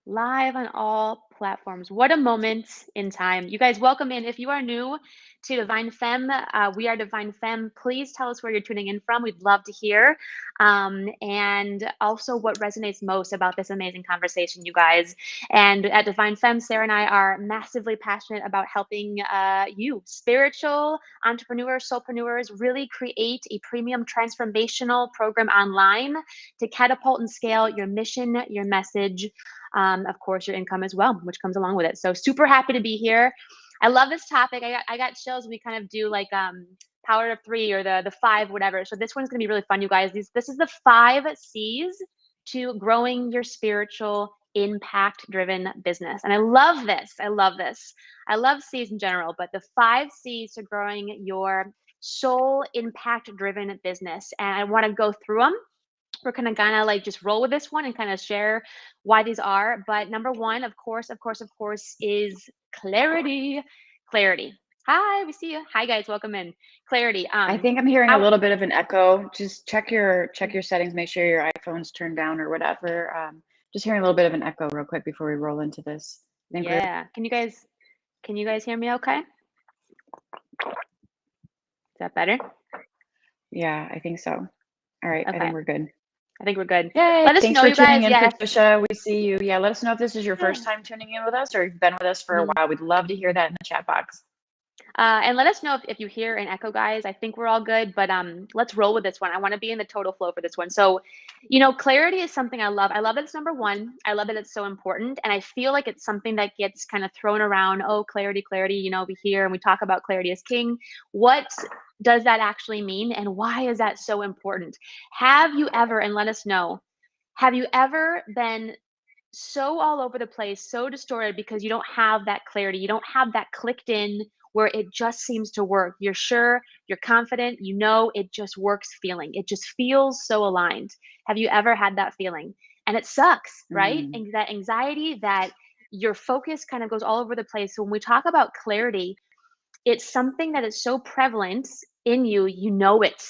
Live on all platforms. What a moment in time. You guys, welcome in. If you are new to Divine Femme, we are Divine Femme. Please tell us where you're tuning in from. We'd love to hear. And also what resonates most about this amazing conversation, you guys. And at Divine Femme, Sarah and I are massively passionate about helping you, spiritual entrepreneurs, soulpreneurs, really create a premium transformational program online to catapult and scale your mission, your message, of course, your income as well, which comes along with it. So super happy to be here. I love this topic. I got chills. We kind of do like power of three or the five, whatever. So this one's gonna be really fun, you guys. This is the 5 C's to growing your spiritual impact driven business. And I love this. I love this. I love C's in general, but the 5 C's to growing your soul impact driven business. And I want to go through them. We're gonna kinda like just roll with this one and kind of share why these are. But number one, of course, is clarity. Clarity. Hi, we see you. Hi guys, welcome in. Clarity. I think I'm hearing a How little bit of an echo. Just check your settings, make sure your iPhone's turned down or whatever. Just hearing a little bit of an echo real quick before we roll into this. I think we're yeah. Can you guys hear me okay? Is that better? yeah, I think so. All right, I think Okay. we're good. I think we're good. Yay! Let us Thanks know, for you tuning guys. in, Yes. Patricia. We see you. Yeah, let us know if this is your Yeah. first time tuning in with us or you've been with us for a Mhm. while. We'd love to hear that in the chat box. And let us know if you hear an echo, guys. I think we're all good, but let's roll with this one. I want to be in the total flow for this one. So, clarity is something I love. I love that it's number one. I love that it's so important, and I feel like it's something that gets kind of thrown around. Oh, clarity, clarity. We hear and we talk about clarity as king. What does that actually mean, and why is that so important? Have you ever, and let us know, have you ever been so all over the place, so distorted because you don't have that clarity. You don't have that clicked in where it just seems to work. You're sure, you're confident, it just works feeling. It just feels so aligned. Have you ever had that feeling? And it sucks, right? Mm, And that anxiety that your focus kind of goes all over the place. So when we talk about clarity, it's something that is so prevalent in you, you know it.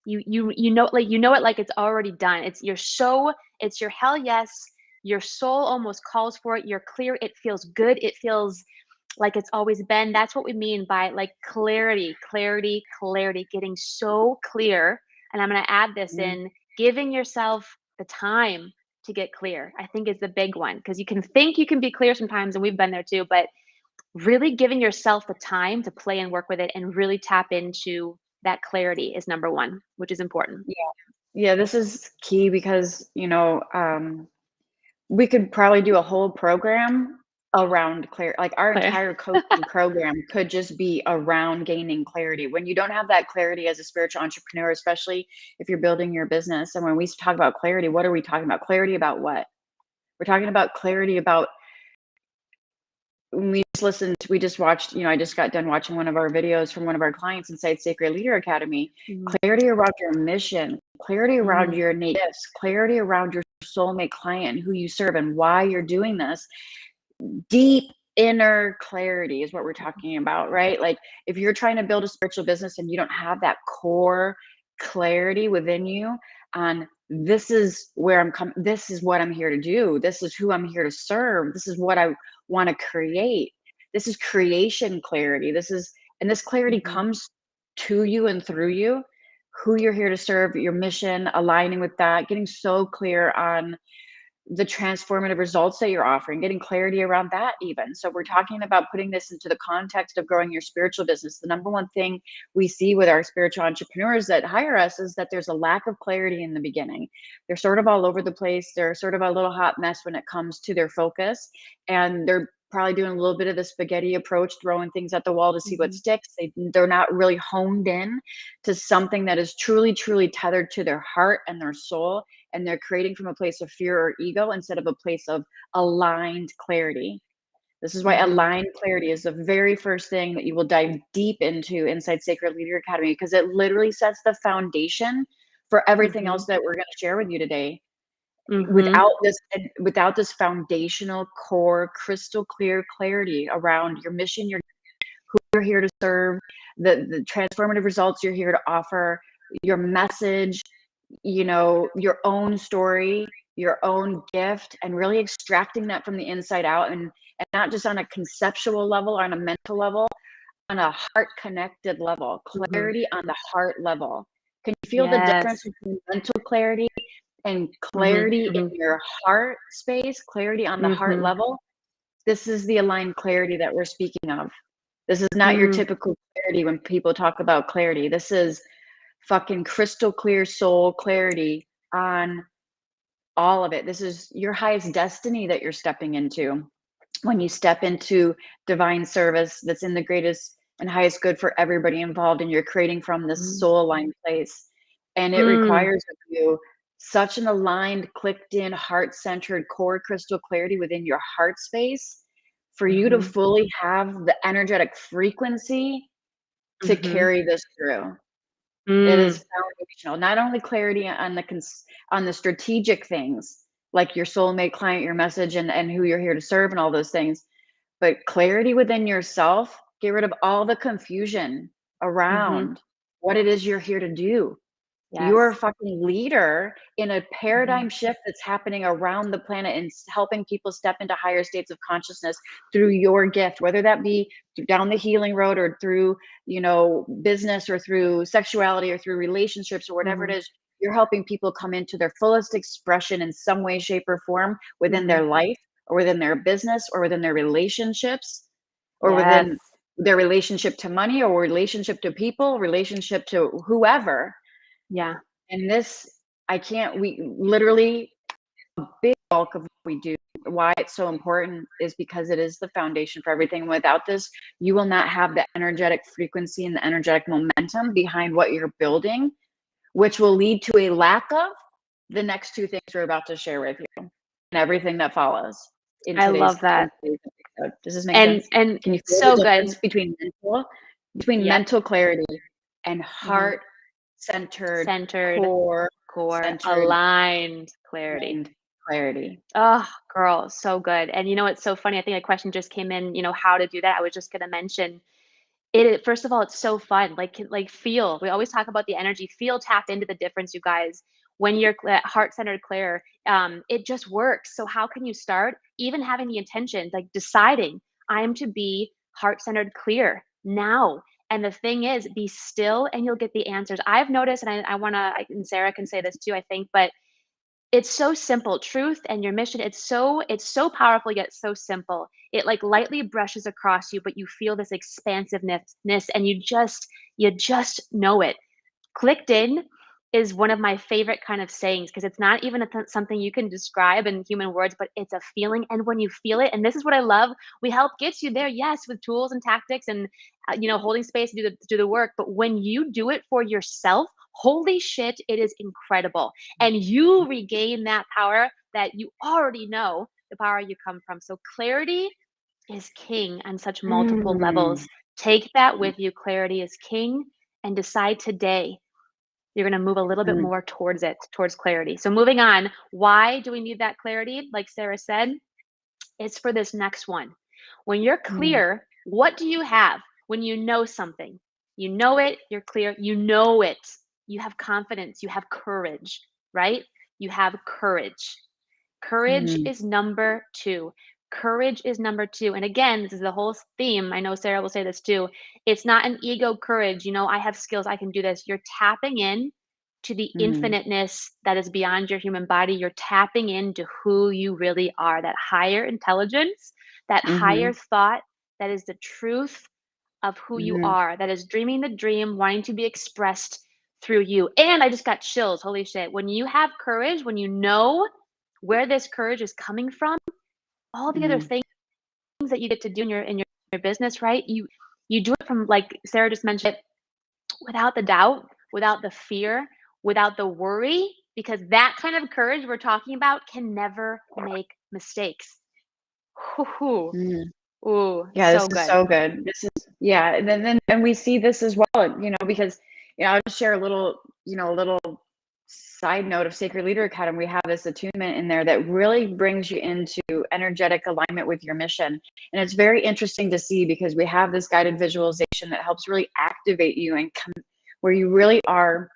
You know it like it's already done. It's your hell yes. Your soul almost calls for it. You're clear. It feels good. It feels like it's always been. That's what we mean by like clarity, clarity, clarity, getting so clear. And I'm going to add this mm. in, giving yourself the time to get clear, I think is the big one, because you can think you can be clear sometimes, and we've been there too, but really giving yourself the time to play and work with it and really tap into that clarity is number one, which is important. Yeah. Yeah, this is key because, we could probably do a whole program around like our Clear. entire coaching program could just be around gaining clarity. When you don't have that clarity as a spiritual entrepreneur, especially if you're building your business, and when we talk about clarity, what are we talking about? Clarity about what? We're talking about clarity about when we just watched, I just got done watching one of our videos from one of our clients inside Sacred Leader Academy. Mhm, Clarity around your mission, clarity around mhm, your innate gifts, clarity around your soulmate client, who you serve, and why you're doing this. Deep inner clarity is what we're talking about, right? Like if you're trying to build a spiritual business and you don't have that core clarity within you on this is where I'm coming, this is what I'm here to do, this is who I'm here to serve, this is what I want to create. This is creation clarity. And this clarity mhm, comes to you and through you, who you're here to serve, your mission, aligning with that, getting so clear on the transformative results that you're offering, getting clarity around that even. So we're talking about putting this into the context of growing your spiritual business. The number one thing we see with our spiritual entrepreneurs that hire us is that there's a lack of clarity in the beginning. They're sort of all over the place. They're sort of a little hot mess when it comes to their focus. And they're probably doing a little bit of the spaghetti approach, throwing things at the wall to see what mhm, sticks. They're not really honed in to something that is truly, truly tethered to their heart and their soul, and they're creating from a place of fear or ego instead of a place of aligned clarity. This is why mhm, aligned clarity is the very first thing that you will dive deep into inside Sacred Leader Academy, because it literally sets the foundation for everything mhm, else that we're going to share with you today. mhm, Without this foundational core crystal clear clarity around your mission, who you're here to serve, the transformative results you're here to offer, your message, your own story, your own gift, and really extracting that from the inside out, and not just on a conceptual level, on a mental level, on a heart connected level, Mhm. clarity on the heart level. Can you feel the difference Yes. between mental clarity and Mhm. clarity in Mhm. your heart space, clarity on the heart Mhm. level? This is the aligned clarity that we're speaking of. This is not your Mm. typical clarity when people talk about clarity. This is fucking crystal clear soul clarity on all of it. This is your highest destiny that you're stepping into when you step into divine service that's in the greatest and highest good for everybody involved, and you're creating from this Mhm. soul aligned place. And it Mm. requires of you such an aligned, clicked in, heart centered core crystal clarity within your heart space for you to Mhm. fully have the energetic frequency to Mhm. carry this through. It Mm. is foundational. Not only clarity on on the strategic things, like your soulmate client, your message, and who you're here to serve and all those things, but clarity within yourself. Get rid of all the confusion Mhm. around what it is you're here to do. You're a Yes. fucking leader in a Mhm. paradigm shift that's happening around the planet, and helping people step into higher states of consciousness through your gift, whether that be down the healing road, or through, business, or through sexuality, or through relationships, or whatever it Mhm. is. You're helping people come into their fullest expression in some way, shape, or form within Mhm. their life, or within their business, or within their relationships, or Yes. within their relationship to money, or relationship to people, relationship to whoever. Yeah. And this, I can't, we literally, big bulk of what we do, why it's so important is because it is the foundation for everything. Without this, you will not have the energetic frequency and the energetic momentum behind what you're building, which will lead to a lack of the next two things we're about to share with you, and everything that follows in I today's love that. episode. Does this make sense? And Can you feel so the difference good. between Yep. mental clarity and Mhm. heart centered, Centered, core core, centered, aligned clarity. mind clarity? Oh, girl, so good. And you know, it's so funny. I think a question just came in, how to do that. I was just gonna mention first of all, it's so fun. Like feel. We always talk about the energy. Feel, tap into the difference, you guys. When you're heart-centered clear, it just works. So how can you start? Even having the intention, like deciding, I am to be heart-centered clear now. And the thing is, be still and you'll get the answers. I've noticed, and I wanna, and Sarah can say this too, I think, but it's so simple. Truth and your mission, it's so powerful yet so simple. It like lightly brushes across you, but you feel this expansiveness and you just know it. Clicked in is one of my favorite kind of sayings because it's not even something you can describe in human words, but it's a feeling. And when you feel it, and this is what I love, we help get you there, yes, with tools and tactics and holding space to do the work. But when you do it for yourself, holy shit, it is incredible, and you regain that power that you already know the power you come from. So clarity is king on such multiple Mm, levels. Take that with you. Clarity is king, and decide today you're going to move a little bit mm, more towards it, towards clarity. So, moving on, why do we need that clarity? Like Sarah said, it's for this next one. When you're mm, clear, what do you have when you know something? You know it, you're clear, you know it. You have confidence, you have courage, right? You have courage. Courage mm, is number two. Courage is number two. And again, this is the whole theme. I know Sarah will say this too. It's not an ego courage. I have skills. I can do this. You're tapping in to the mm, infiniteness that is beyond your human body. You're tapping into who you really are, that higher intelligence, that higher mhm, thought, that is the truth of who you mhm, are, that is dreaming the dream, wanting to be expressed through you. And I just got chills. Holy shit. When you have courage, when you know where this courage is coming from, all the other mm, things that you get to do in your business, right? You do it from, like Sarah just mentioned, without the doubt, without the fear, without the worry, because that kind of courage we're talking about can never make mistakes. Ooh, mm. ooh, Yeah, this so is good. so good. This is, yeah, and then we see this as well, because, I'll just share a little side note of Sacred Leader Academy. We have this attunement in there that really brings you into energetic alignment with your mission. And it's very interesting to see because we have this guided visualization that helps really activate you and come where you really are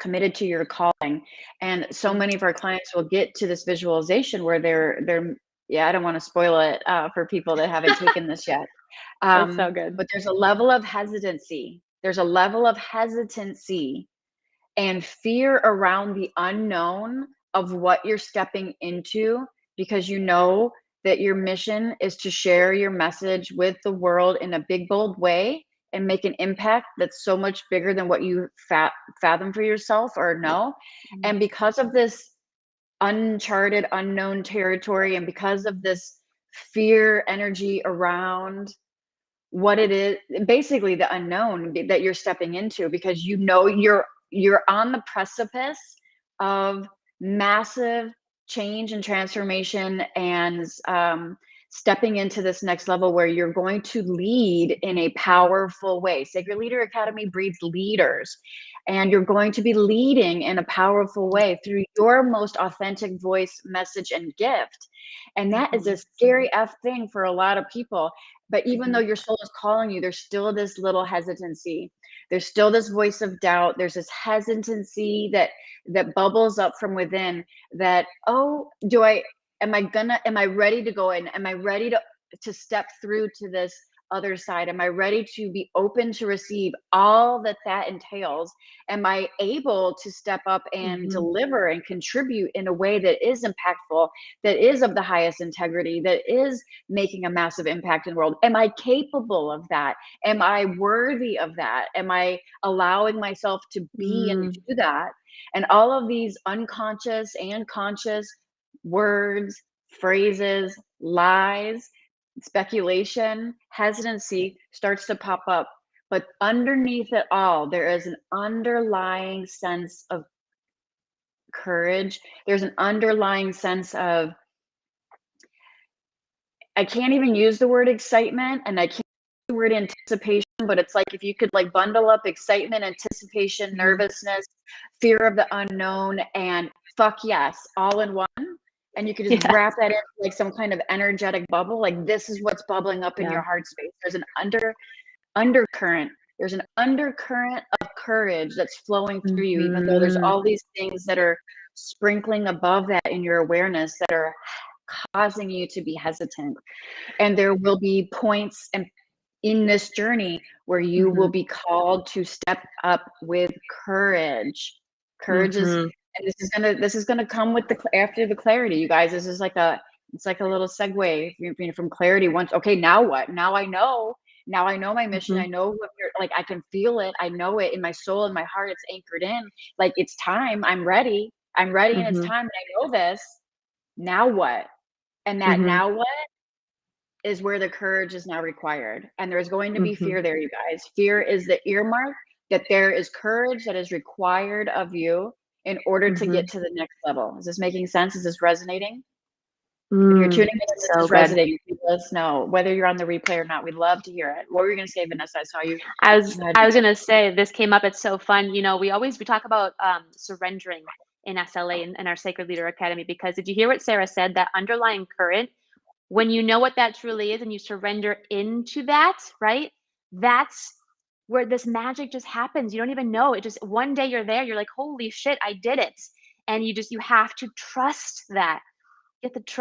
committed to your calling. And so many of our clients will get to this visualization where they're yeah, I don't want to spoil it for people that haven't taken this yet. That's so good. But there's a level of hesitancy. There's a level of hesitancy and fear around the unknown of what you're stepping into, because you know that your mission is to share your message with the world in a big, bold way and make an impact that's so much bigger than what you fathom for yourself or know. Mhm, And because of this uncharted, unknown territory, and because of this fear energy around what it is, basically the unknown that you're stepping into, because you know you're on the precipice of massive change and transformation, and stepping into this next level where you're going to lead in a powerful way. Sacred Leader Academy breeds leaders, and you're going to be leading in a powerful way through your most authentic voice, message, and gift. And that is a mhm, scary F thing for a lot of people. But even though mhm, your soul is calling you, there's still this little hesitancy. There's still this voice of doubt. There's this hesitancy that bubbles up from within, that, oh, am I ready to go in? Am I ready to step through to this other side? Am I ready to be open to receive all that that entails? Am I able to step up and mhm, deliver and contribute in a way that is impactful, that is of the highest integrity, that is making a massive impact in the world? Am I capable of that? Am I worthy of that? Am I allowing myself to be and mm, do that? And all of these unconscious and conscious words, phrases, lies, speculation, hesitancy starts to pop up. But underneath it all, there is an underlying sense of courage. There's an underlying sense of, I can't even use the word excitement, and I can't use the word anticipation, but it's like if you could like bundle up excitement, anticipation, mhm. nervousness, fear of the unknown, and fuck yes, all in one. And you could just Yeah, wrap that in like some kind of energetic bubble. Like, this is what's bubbling up in yeah, your heart space. There's an undercurrent. There's an undercurrent of courage that's flowing through you, even though there's mhm, all these things that are sprinkling above that in your awareness that are causing you to be hesitant. And there will be points in this journey where you will mhm, be called to step up with courage. Courage is, mhm, and this is gonna come with the after the clarity, you guys. This is like a, it's like a little segue, from clarity. Once, okay, now what? Now I know. Now I know my mission. mhm, I know what you're like. I can feel it. I know it in my soul and my heart. It's anchored in. Like, it's time. I'm ready. I'm ready, and it's mhm, time. And I know this. Now what? And that mhm, now what is where the courage is now required. And there's going to be mhm, fear there, you guys. Fear is the earmark that there is courage that is required of you in order to get mhm. to the next level. Is this making sense? Is this resonating? If you're tuning Mm, in and this so is good. resonating, please let us know. Whether you're on the replay or not, we'd love to hear it. What were you gonna say, Vanessa? I saw you. I was Go ahead. I was gonna say this came up. It's so fun. You know, we talk about surrendering in SLA in our Sacred Leader Academy, because did you hear what Sarah said? That underlying current, when you know what that truly is and you surrender into that, right? That's where this magic just happens. You don't even know. It just one day you're there, you're like, holy shit, I did it. And you have to trust that. You have to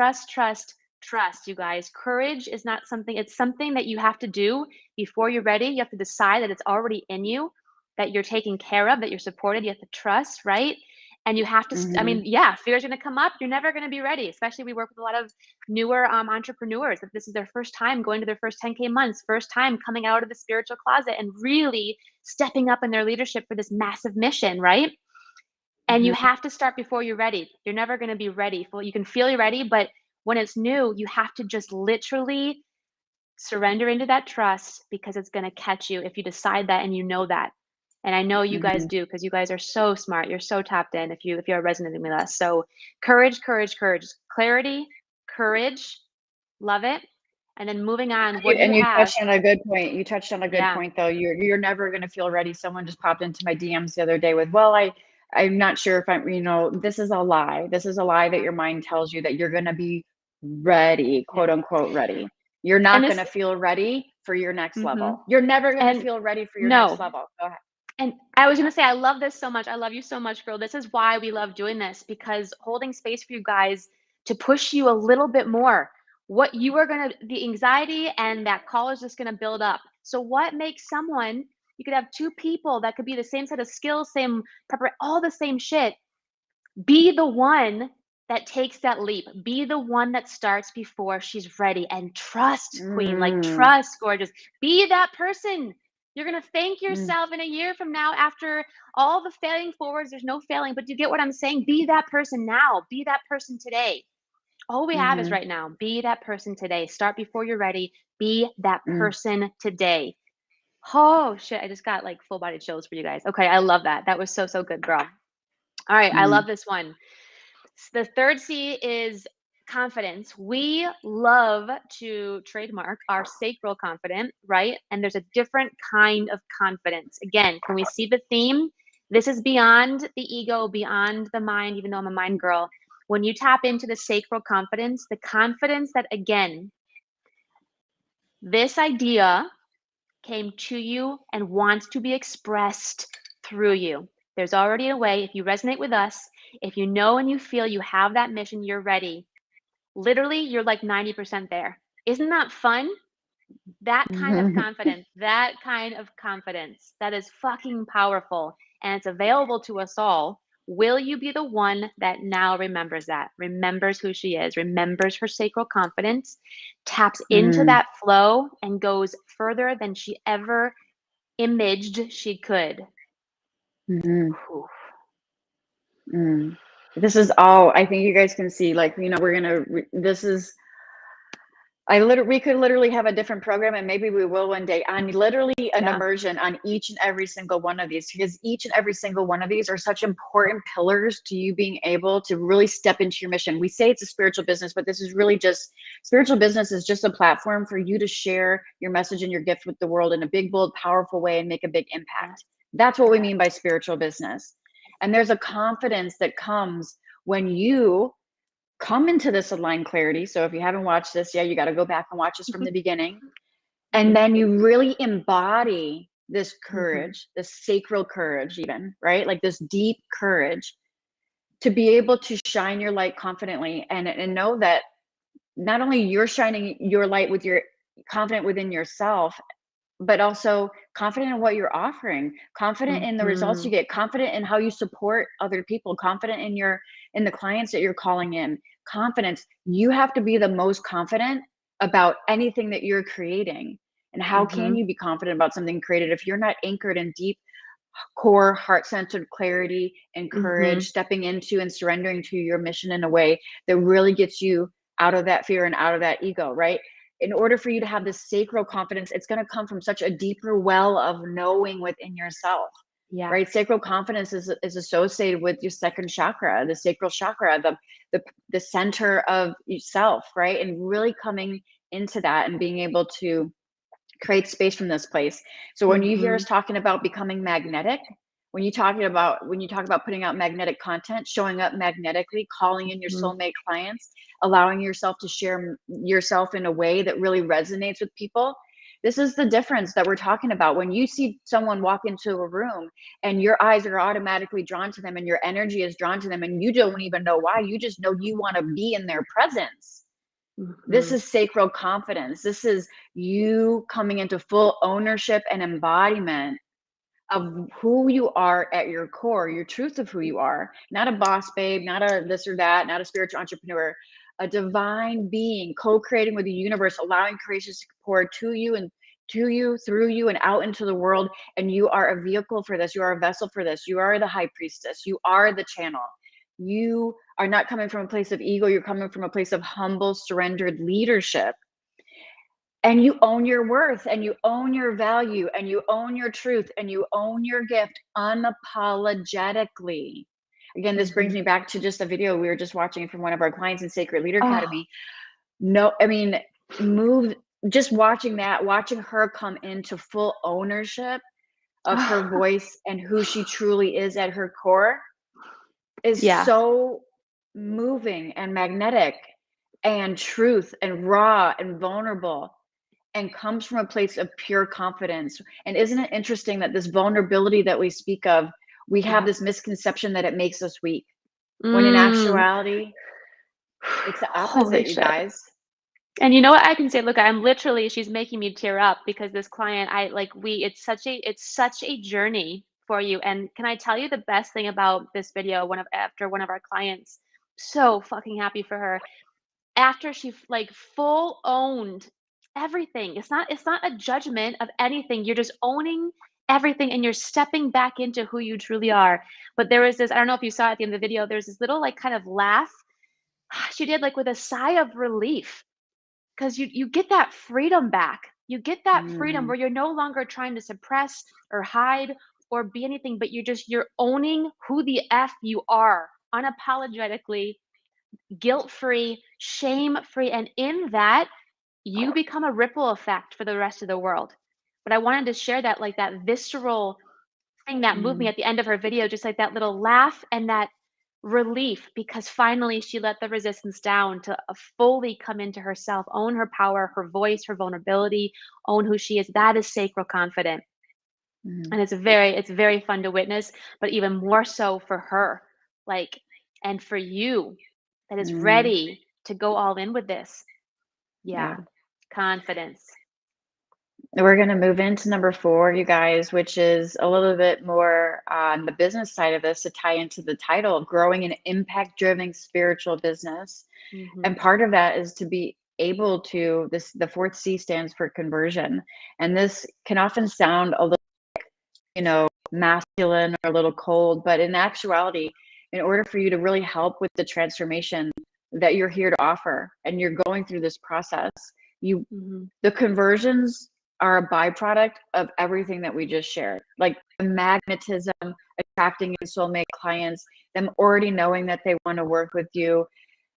trust, you guys. Courage is not something, it's something that you have to do before you're ready. You have to decide that it's already in you, that you're taken care of, that you're supported. You have to trust, right? And you have to, I Mhm, mean, yeah, fear is going to come up. You're never going to be ready, especially we work with a lot of newer entrepreneurs that this is their first time going to their first 10K months, first time coming out of the spiritual closet and really stepping up in their leadership for this massive mission, right? And you mhm, have to start before you're ready. You're never gonna be ready. Well, you can feel you're ready, but when it's new, you have to just literally surrender into that trust, because it's gonna catch you if you decide that and you know that. And I know you guys mhm. do, because you guys are so smart. You're so tapped in if you're resonating with us. So courage, courage, courage. Clarity, courage, love it. And then moving on, what do you And you have? touched on a good point. You touched on a good Yeah. point, though. You're never gonna feel ready. Someone just popped into my DMs the other day with, "Well, I'm not sure if I'm," this is a lie. This is a lie that Yeah. your mind tells you that you're gonna be ready, Yeah. quote unquote ready. You're And not this gonna feel ready for your next mhm. level. You're never gonna And feel ready for your next no, level. Go ahead. And I was gonna say, I love this so much. I love you so much, girl. This is why we love doing this, because holding space for you guys to push you a little bit more. What you are gonna, the anxiety and that call is just gonna build up. So what makes someone, you could have two people that could be the same set of skills, same prepare, all the same shit. Be the one that takes that leap. Be the one that starts before she's ready, and trust, queen, like Mm, trust, gorgeous. Be that person. You're going to thank mm, yourself in a year from now after all the failing forwards. There's no failing, but you get what I'm saying? Be that person now. Be that person today. All we have is mhm, right now. Be that person today. Start before you're ready. Be that mm, person today. Oh, shit. I just got like full body chills for you guys. Okay. I love that. That was so, so good, girl. All right. I mm, love this one. The third C is confidence. We love to trademark our sacral confident, right? And there's a different kind of confidence. Again, can we see the theme? This is beyond the ego, beyond the mind, even though I'm a mind girl. When you tap into the sacral confidence, the confidence that, again, this idea came to you and wants to be expressed through you. There's already a way. If you resonate with us, if you know and you feel you have that mission, you're ready. Literally, you're like 90% there. Isn't that fun? That kind of mhm, confidence, that kind of confidence, that is fucking powerful, and it's available to us all. Will you be the one that now remembers that, remembers who she is, remembers her sacral confidence, taps into mm, that flow, and goes further than she ever imaged she could? mhm, Whew. mm. This is all I think you guys can see. Like, this is we could literally have a different program, and maybe we will one day, on literally an Yeah. immersion on each and every single one of these, because each and every single one of these are such important pillars to you being able to really step into your mission. We say it's a spiritual business, but this is really just spiritual business is just a platform for you to share your message and your gift with the world in a big, bold, powerful way and make a big Yes. impact. That's what we Yes. mean by spiritual business. And there's a confidence that comes when you come into this aligned clarity. So if you haven't watched this, yeah, you got to go back and watch this from the beginning. And Thank then you. you really embody this Hmm. courage, this sacral courage, even, right? Like this deep courage to be able to shine your light confidently, and know that not only you're shining your light with your confident within yourself, but also confident in what you're offering, confident in the results you Hmm. get, confident in how you support other people, confident in the clients that you're calling in. Confidence. You have to be the most confident about anything that you're creating. And how can Hmm. you be confident about something created if you're not anchored in deep core heart-centered clarity and Hmm. courage, stepping into and surrendering to your mission in a way that really gets you out of that fear and out of that ego, right? In order for you to have this sacral confidence, it's going to come from such a deeper well of knowing within yourself, Yeah. right? Sacral confidence is associated with your second chakra, the sacral chakra, the center of yourself, right? And really coming into that and being able to create space from this place. So when you hear Hmm. us talking about becoming magnetic, when you talk about putting out magnetic content, showing up magnetically, calling in your Hmm. soulmate clients, allowing yourself to share yourself in a way that really resonates with people. This is the difference that we're talking about. When you see someone walk into a room and your eyes are automatically drawn to them and your energy is drawn to them and you don't even know why, you just know you want to be in their presence. This Hmm. is sacral confidence. This is you coming into full ownership and embodiment of who you are at your core, your truth of who you are. Not a boss babe, not a this or that, not a spiritual entrepreneur, a divine being co-creating with the universe, allowing creation to pour to you and to you, through you, and out into the world. And you are a vehicle for this. You are a vessel for this. You are the high priestess. You are the channel. You are not coming from a place of ego. You're coming from a place of humble, surrendered leadership. And you own your worth, and you own your value, and you own your truth, and you own your gift unapologetically. Again, this brings Hmm. me back to just a video we were just watching from one of our clients in Sacred Leader Oh, Academy. No, I mean, move just watching that, watching her come into full ownership of her voice and who she truly is at her core is yeah. so moving and magnetic and truth and raw and vulnerable. and comes from a place of pure confidence. And isn't it interesting that this vulnerability that we speak of, we have Yeah. this misconception that it makes us weak, when in Mm. actuality, it's the Holy opposite, you shit. guys. And you know what I can say? Look, I'm literally she's making me tear up because this client, I like we it's such a journey for you. And can I tell you the best thing about this video? After one of our clients, so fucking happy for her. After she like full owned everything. It's not a judgment of anything. You're just owning everything and you're stepping back into who you truly are. But there was this, I don't know if you saw at the end of the video, there's this little like kind of laugh she did like with a sigh of relief. 'Cause you get that freedom back. You get that freedom Mhm, where you're no longer trying to suppress or hide or be anything, but you're owning who the F you are unapologetically, guilt-free, shame-free, and in that, you become a ripple effect for the rest of the world. But I wanted to share that, like, that visceral thing that moved me mhm, at the end of her video, just like that little laugh and that relief because finally she let the resistance down to fully come into herself, own her power, her voice, her vulnerability, own who she is. That is sacral confident. mhm, And it's very fun to witness, but even more so for her. Like, and for you that is mhm. ready to go all in with this. Yeah. Yeah. Confidence. We're gonna move into number 4, you guys, which is a little bit more on the business side of this to tie into the title of growing an impact-driven spiritual business. Mhm. And part of that is to be able to this the 4th C stands for conversion. And this can often sound a little, masculine or a little cold, but in actuality, in order for you to really help with the transformation that you're here to offer and you're going through this process, you Mhm. the conversions are a byproduct of everything that we just shared. Like the magnetism, attracting in soulmate clients, them already knowing that they want to work with you.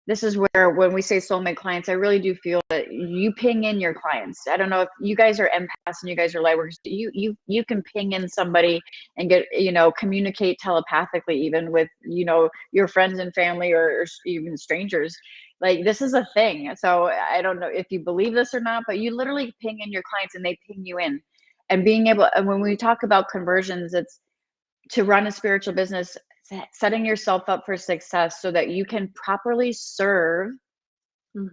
This is where when we say soulmate clients, I really do feel that you ping in your clients. I don't know if you guys are empaths and you guys are light workers. You can ping in somebody and get, communicate telepathically even with, your friends and family or even strangers. Like this is a thing. So I don't know if you believe this or not, but you literally ping in your clients and they ping you in. And being able, and when we talk about conversions, it's to run a spiritual business, setting yourself up for success so that you can properly serve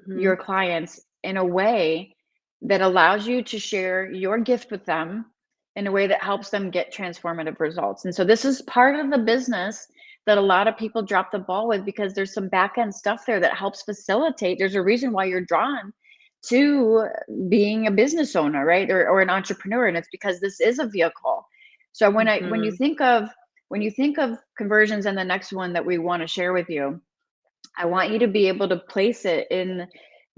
your Mhm. clients in a way that allows you to share your gift with them in a way that helps them get transformative results. And so this is part of the business that a lot of people drop the ball with because there's some back end stuff there that helps facilitate. There's a reason why you're drawn to being a business owner, right? Or an entrepreneur. And it's because this is a vehicle. So Mhm. when you think of conversions and the next one that we want to share with you, I want you to be able to place it in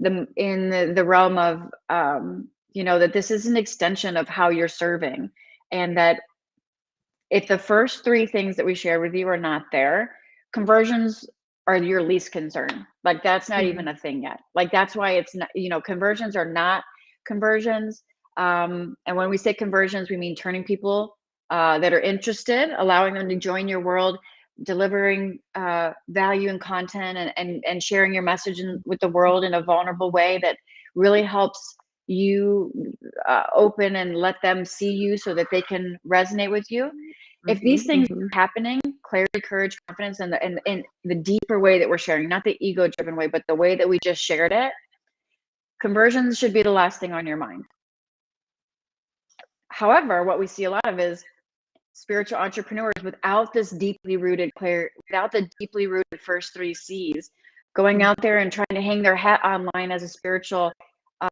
the realm of that this is an extension of how you're serving, and that if the first 3 things that we share with you are not there, conversions are your least concern. Like, that's not even Mhm. a thing yet. Like, that's why it's not, conversions are not conversions. And when we say conversions, we mean turning people that are interested, allowing them to join your world, delivering value and content, and sharing your message with the world in a vulnerable way that really helps you open and let them see you so that they can resonate with you. If these Mhm. things Mhm. are happening, clarity, courage, confidence, and the deeper way that we're sharing, not the ego driven way, but the way that we just shared it, conversions should be the last thing on your mind. However, what we see a lot of is spiritual entrepreneurs without this deeply rooted without the deeply rooted first 3 C's, going out there and trying to hang their hat online as a spiritual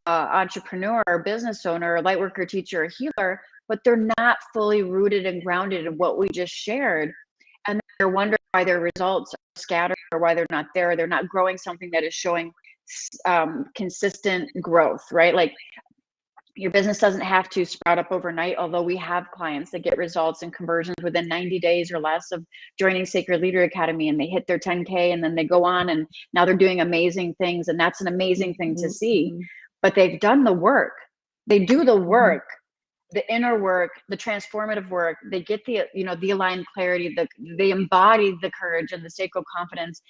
entrepreneur or business owner or light worker, teacher, or healer, but they're not fully rooted and grounded in what we just shared. And they're wondering why their results are scattered or why they're not there. They're not growing something that is showing consistent growth, right? Like your business doesn't have to sprout up overnight, although we have clients that get results and conversions within 90 days or less of joining Sacred Leader Academy, and they hit their 10K and then they go on and now they're doing amazing things. And that's an amazing thing to Mhm. see. Mhm. But they've done the work. They do the Mhm. work, the inner work, the transformative work. They get the aligned clarity, they embody the courage and the sacred confidence.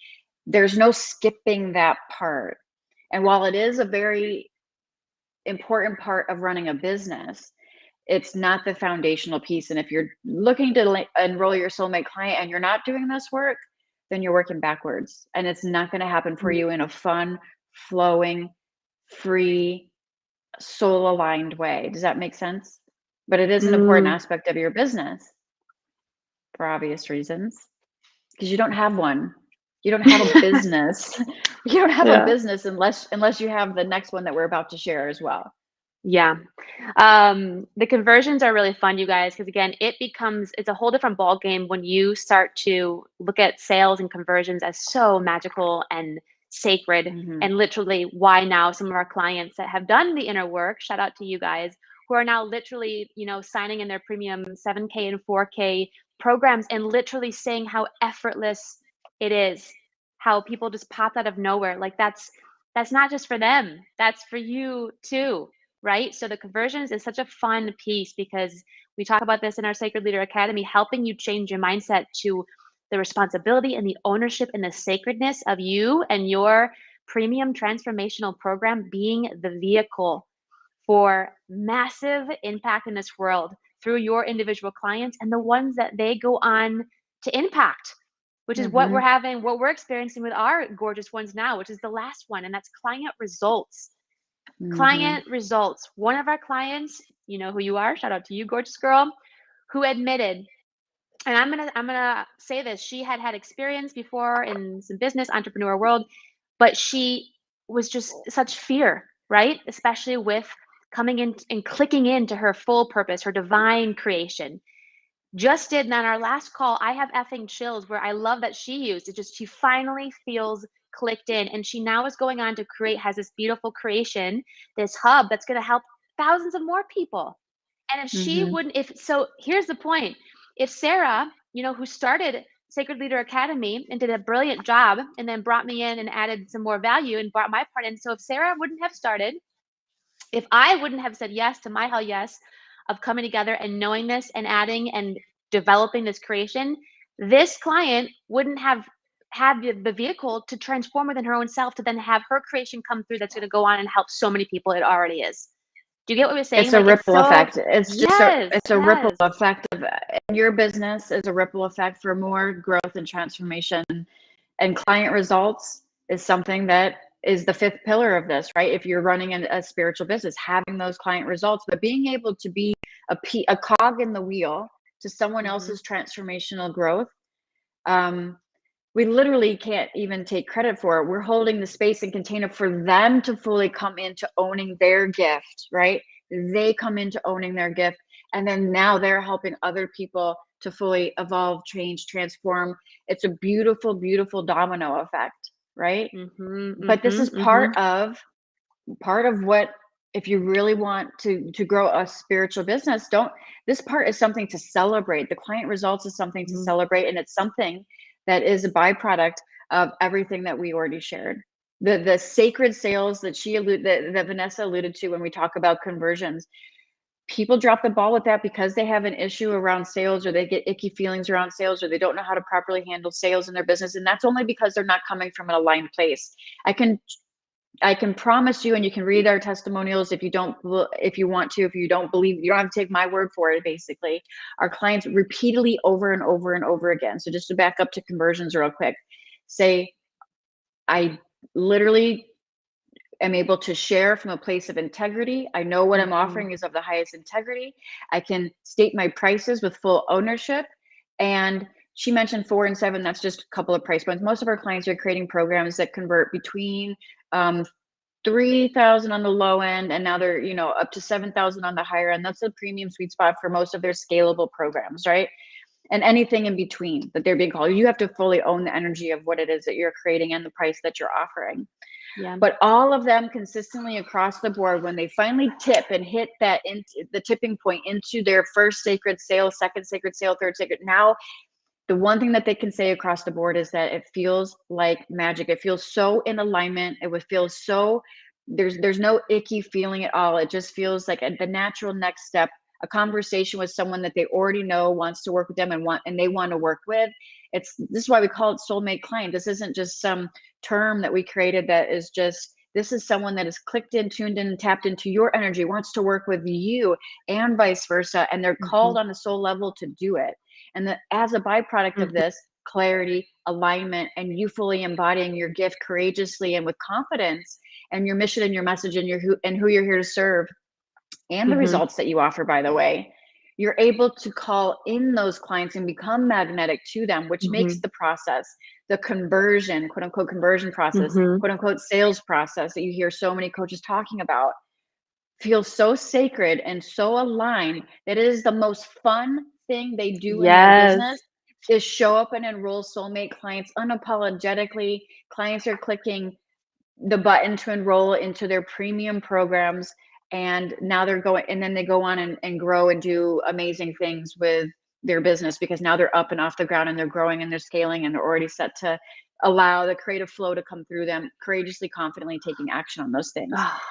There's no skipping that part. And while it is a very important part of running a business. It's not the foundational piece. And if you're looking to enroll your soulmate client and you're not doing this work, then you're working backwards. And it's not going to happen for you in a fun, flowing, free, soul aligned way. Does that make sense? But it is an important Mm, aspect of your business for obvious reasons, because you don't have one. You don't have a business. You don't have a yeah. business unless you have the next one that we're about to share as well. Yeah. The conversions are really fun, you guys, because again, it's a whole different ball game when you start to look at sales and conversions as so magical and sacred. Hmm. And literally, why now some of our clients that have done the inner work, shout out to you guys, who are now literally, signing in their premium 7K and 4K programs and literally saying how effortless it is, how people just popped out of nowhere. Like that's not just for them, that's for you too, right? So the conversions is such a fun piece because we talk about this in our Sacred Leader Academy, helping you change your mindset to the responsibility and the ownership and the sacredness of you and your premium transformational program being the vehicle for massive impact in this world through your individual clients and the ones that they go on to impact, which is Hmm. what we're experiencing with our gorgeous ones now, which is the last one, and that's client results. Hmm. Client results. One of our clients, you know who you are, shout out to you, gorgeous girl, who admitted, and I'm gonna say this, she had experience before in some business entrepreneur world, but she was just such fear, right? Especially with coming in and clicking into her full purpose, her divine creation. Just did, and on our last call, I have effing chills where I love that she used it. Just she finally feels clicked in, and she now is going on to has this beautiful creation, this hub that's going to help thousands of more people. And if she Hmm. wouldn't, if so, here's the point: if Sarah, who started Sacred Leader Academy and did a brilliant job, and then brought me in and added some more value and brought my part in, so if Sarah wouldn't have started, if I wouldn't have said yes to my hell yes of coming together and knowing this and adding and developing this creation, this client wouldn't have had the vehicle to transform within her own self to then have her creation come through that's going to go on and help so many people. It already is. Do you get what we're saying? It's a Like it's ripple so, effect. yes, It's a ripple yes. effect of your business is a ripple effect for more growth and transformation. And client results is something that is the fifth pillar of this, right? If you're running a spiritual business, having those client results, but being able to be a cog in the wheel to someone Hmm. else's transformational growth. We literally can't even take credit for it. We're holding the space and container for them to fully come into owning their gift, right? They come into owning their gift. And then now they're helping other people to fully evolve, change, transform. It's a beautiful, beautiful domino effect, right? Hmm. But this Hmm. is Hmm. part of what, if you really want to grow a spiritual business, don't, this part is something to celebrate. The client results is something to Hmm. celebrate, and it's something that is a byproduct of everything that we already shared. The sacred sales that that Vanessa alluded to when we talk about conversions, people drop the ball with that because they have an issue around sales, or they get icky feelings around sales, or they don't know how to properly handle sales in their business, and that's only because they're not coming from an aligned place. I can promise you, and you can read our testimonials if you don't, if you want to, if you don't believe, you don't have to take my word for it. Basically, our clients repeatedly over and over and over again. So just to back up to conversions real quick, say, I literally am able to share from a place of integrity. I know what I'm Hmm. offering is of the highest integrity. I can state my prices with full ownership. And she mentioned 4 and 7. That's just a couple of price points. Most of our clients are creating programs that convert between 3,000 on the low end, and now they're, up to 7,000 on the higher end. That's the premium sweet spot for most of their scalable programs, right? And anything in between that they're being called. You have to fully own the energy of what it is that you're creating and the price that you're offering. Yeah. But all of them consistently across the board, when they finally tip and hit that into the tipping point into their first sacred sale, second sacred sale, third sacred, now the one thing that they can say across the board is that it feels like magic. It feels so in alignment. It would feel so, there's no icky feeling at all. It just feels like the natural next step, a conversation with someone that they already know wants to work with them and they want to work with. This is why we call it soulmate client. This isn't just some term that we created that is just This is someone that is clicked in, tuned in, and tapped into your energy, wants to work with you, and vice versa. And they're Mhm. called on a soul level to do it. And that as a byproduct of Mhm. this, clarity, alignment, and you fully embodying your gift courageously and with confidence, and your mission and your message and who you're here to serve, and the Mhm. results that you offer, by the way, you're able to call in those clients and become magnetic to them, which makes Mhm. the process, the conversion, quote unquote, conversion process, Mhm. quote unquote, sales process that you hear so many coaches talking about, feel so sacred and so aligned that it is the most fun thing they do in their Yes. business, is show up and enroll soulmate clients unapologetically. Clients are clicking the button to enroll into their premium programs, and now they're going, and then they go on and grow and do amazing things with their business, because now they're up and off the ground and they're growing and they're scaling and they're already set to allow the creative flow to come through them, courageously, confidently taking action on those things, Ah,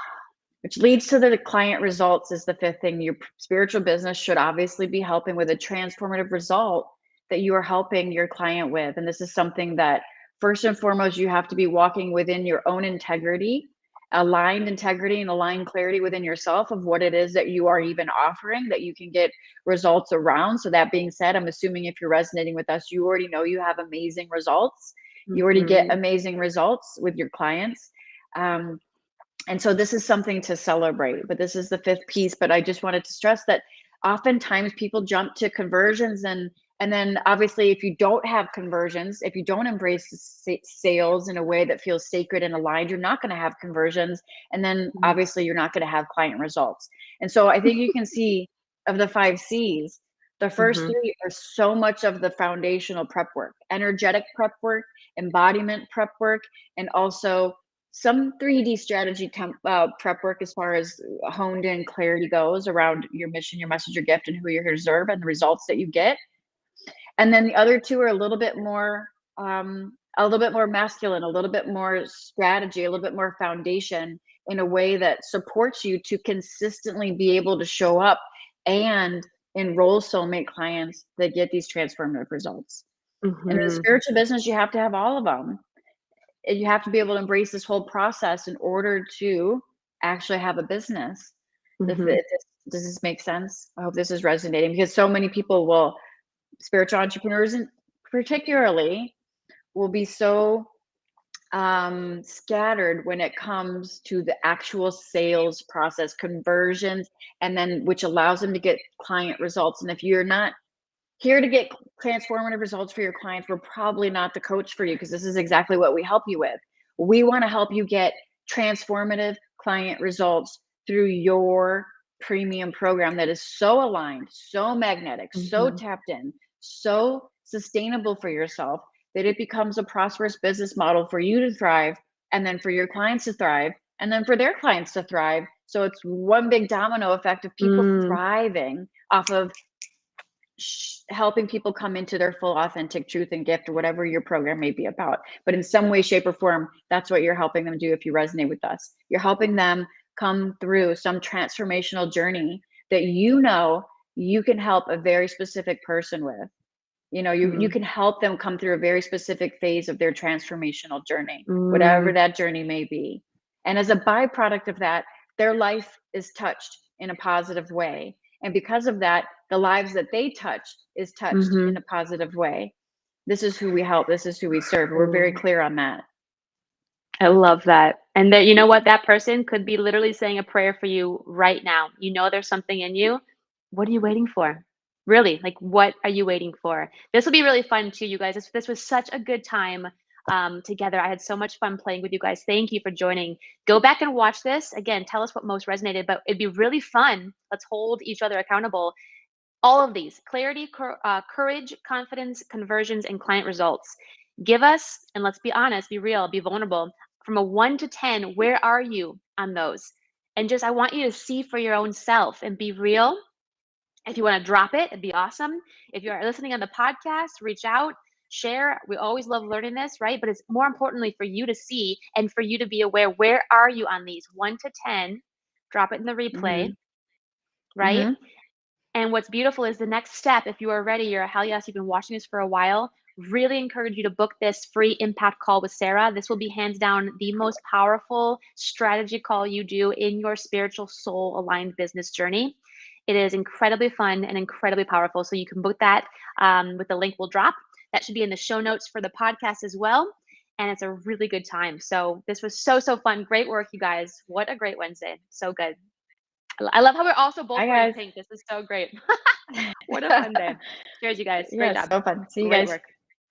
which leads to the client results. Is the fifth thing. Your spiritual business should obviously be helping with a transformative result that you are helping your client with. And this is something that, first and foremost, you have to be walking within your own integrity, aligned integrity and aligned clarity within yourself of what it is that you are even offering that you can get results around. So that being said, I'm assuming if you're resonating with us, you already know you have amazing results. You already get mhm. amazing results with your clients. Um, and so this is something to celebrate, but this is the fifth piece. But I just wanted to stress that oftentimes people jump to conversions, and then obviously if you don't have conversions, if you don't embrace sales in a way that feels sacred and aligned, you're not going to have conversions, and then Mhm. obviously you're not going to have client results. And so I think you can see, of the 5 C's, the first Mhm. three are so much of the foundational prep work: energetic prep work, embodiment prep work, and also some 3D strategy prep work, as far as honed in clarity goes around your mission, your message, your gift, and who you're here to serve, and the results that you get. And then the other two are a little bit more masculine, a little bit more strategy, a little bit more foundation, in a way that supports you to consistently be able to show up and enroll soulmate clients that get these transformative results. And in the Mhm. spiritual business, you have to have all of them. You have to be able to embrace this whole process in order to actually have a business. Mhm. Does this make sense? I hope this is resonating, because so many people will, spiritual entrepreneurs and particularly, will be so scattered when it comes to the actual sales process, conversions, and then which allows them to get client results. And if you're not here to get transformative results for your clients, we're probably not the coach for you, because this is exactly what we help you with. We want to help you get transformative client results through your premium program that is so aligned, so magnetic, so Mhm. tapped in, so sustainable for yourself, that it becomes a prosperous business model for you to thrive, and then for your clients to thrive, and then for their clients to thrive. So it's one big domino effect of people Mm. thriving off of helping people come into their full authentic truth and gift, or whatever your program may be about. But in some way, shape, or form, that's what you're helping them do. If you resonate with us, you're helping them come through some transformational journey that you can help a very specific person with. You Mm. can help them come through a very specific phase of their transformational journey, whatever Mm. that journey may be. And as a byproduct of that, their life is touched in a positive way. And because of that, the lives that they touch is touched in Mhm. a positive way. This is who we help. This is who we serve. We're very Mm. clear on that. I love that. And that, you know what? That person could be literally saying a prayer for you right now. You know there's something in you. What are you waiting for? Really, like, what are you waiting for? This will be really fun too, you guys. This was such a good time together. I had so much fun playing with you guys. Thank you for joining. Go back and watch this. Again, tell us what most resonated, but it'd be really fun. Let's hold each other accountable. All of these: clarity, courage, confidence, conversions, and client results. Give us, and let's be honest, be real, be vulnerable. From a 1 to 10, where are you on those? And just, I want you to see for your own self and be real. If you want to drop it, it'd be awesome. If you're listening on the podcast, reach out, share. We always love learning this, right? But it's more importantly for you to see and for you to be aware, where are you on these 1 to 10? Drop it in the replay, Hmm. right? Hmm. And what's beautiful is the next step. If you are ready, you're a hell yes, you've been watching this for a while, Really encourage you to book this free impact call with Sarah. This will be hands down the most powerful strategy call you do in your spiritual soul aligned business journey. It is incredibly fun and incredibly powerful. So you can book that with the link we'll drop. That should be in the show notes for the podcast as well. And it's a really good time. So this was so, so fun. Great work, you guys. What a great Wednesday. So good. I love how we're also both Hi, wearing guys. pink. This is so great. What a fun day. Cheers, you guys. Great Yes, job. so fun. See you Great guys. work.